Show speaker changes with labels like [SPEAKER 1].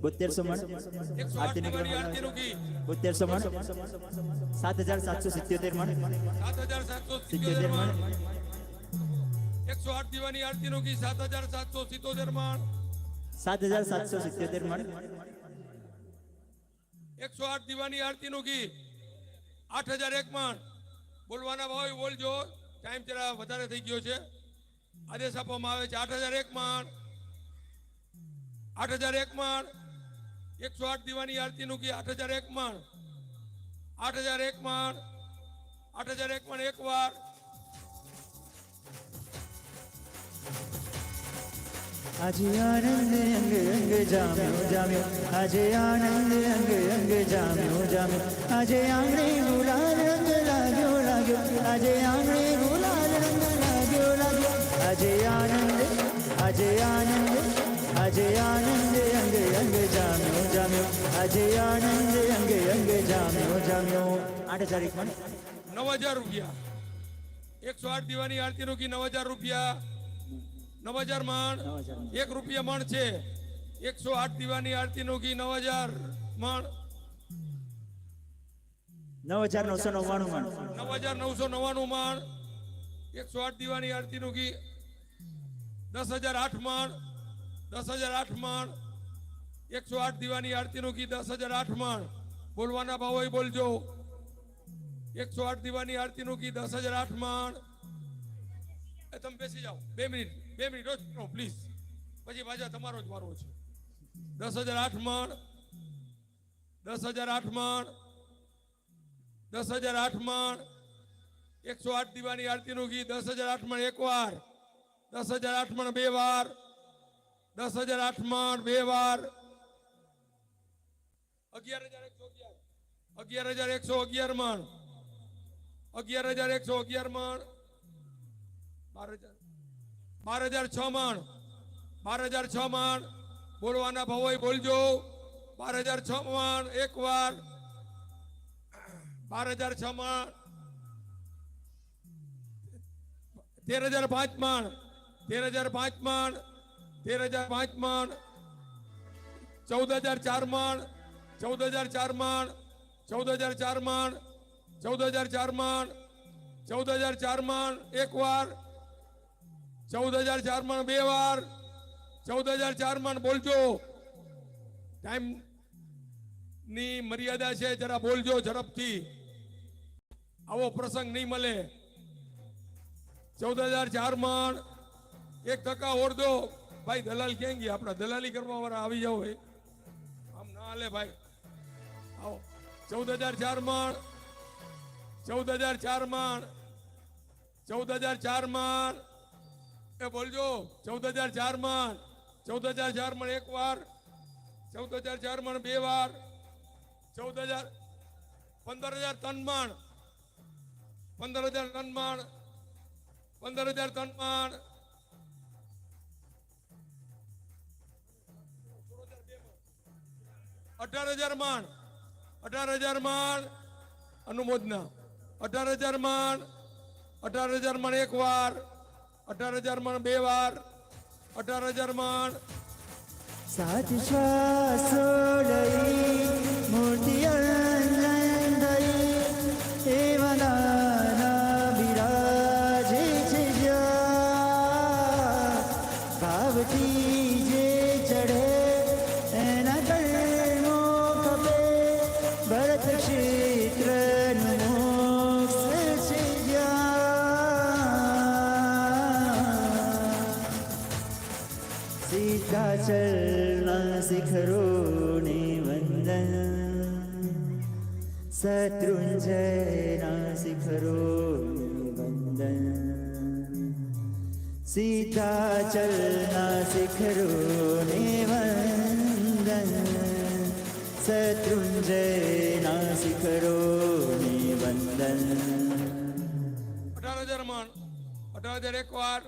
[SPEAKER 1] 7200 મણ
[SPEAKER 2] 108 દીવાની આરતીનું ગીત
[SPEAKER 1] 7200 મણ 7777 મણ
[SPEAKER 2] 7777 મણ 108 દીવાની આરતીનું ગીત 7777 મણ
[SPEAKER 1] 7777 મણ
[SPEAKER 2] 108 દીવાની આરતીનું ગીત 8001 મણ બોલવાના ભાવ બોલજો ટાઈમ જરા વધારે થઈ ગયો છે આદેશ આપવામાં આવે છે 8001 મણ 8001 મણ 108 દીવાની આરતીનું ગીત 8001 મણ 8001 મણ 8001 મણ એકવાર
[SPEAKER 1] આજે આનંદ અંગ અંગ જામ્યો જામ્યો આજે આનંદ અંગ અંગ જામ્યો જામ્યો આજે આંગણે ગુલાલ રંગ લાગ્યો લાગ્યો આજે આંગણે ગુલાલ રંગ લાગ્યો લાગ્યો આજે આનંદ આજે આનંદ આજે આનંદ અંગ અંગ જામ્યો જામ્યો આજે આનંદ અંગ અંગ જામ્યો જામ્યો 8001 મણ
[SPEAKER 2] 9000 રૂપિયા 108 દીવાની આરતીનું ગીત 9000 રૂપિયા 9000 મણ 1 રૂપિયા મણ છે 108 દીવાની આરતીનું ગીત 9000 મણ
[SPEAKER 1] 9999 મણ
[SPEAKER 2] 9999 મણ 108 દીવાની આરતીનું ગીત 10008 મણ 10008 મણ 108 દીવાની આરતીનું ગીત 10008 મણ બોલવાના ભાવ હોય બોલજો 108 દીવાની આરતીનું ગીત 10008 મણ તમે બેસી જાઓ 2 મિનિટ રોજ પ્લીઝ પછી પાછા તમારો જ વારો છે 10008 મણ 10008 મણ 10008 મણ 108 દીવાની આરતીનું ગીત 10008 મણ એકવાર 10008 મણ બે વાર 10008 મણ બે વાર 11111 મણ 11111 મણ 12006 મણ 12006 મણ બોલવાના ભાવ બોલજો 12006 મણ એકવાર 12006 મણ 13005 મણ 13005 મણ 13005 મણ 14004 મણ 14004 મણ 14004 મણ 14004 મણ 14004 મણ એકવાર 14004 મણ બે વાર 14004 મણ બોલજો ટાઈમ ની મર્યાદા છે જરા બોલજો ઝડપથી આવો પ્રસંગ નહીં મળે 14004 મણ એક ટકા ઓર દો ભાઈ દલાલ ક્યાં ગયા આપણા દલાલી કરવા વાળા આવી જાવ આમ ના હાલે ભાઈ આવો 14004 મણ 14004 મણ 14004 મણ એ બોલજો 14004 મણ 14004 મણ એક વાર 14004 મણ બે વાર 15000 ટન મણ 15000 ટન મણ 15000 ટન મણ 18000 મણ 18000 મણ અનુમોદના 18000 મણ 18000 મણ એક વાર 18000 મણ બે વાર 18000 મણ
[SPEAKER 1] સાત શ્વાસો લઈ મૂર્તિ અંજનઈ એવા નાના બિરાજે છે જ્યાં ભાવથી જે ચડે એના કર્ણો કપે ભરત ક્ષેત્રનું મોક્ષ છે જ્યાં સીતાચલના શિખરોને વંદન શત્રુંજયના શિખરોને વંદન સીતાચલના શિખરોને વંદન શત્રુંજયના શિખરોને વંદન
[SPEAKER 2] 18000 મણ 18000 એક વાર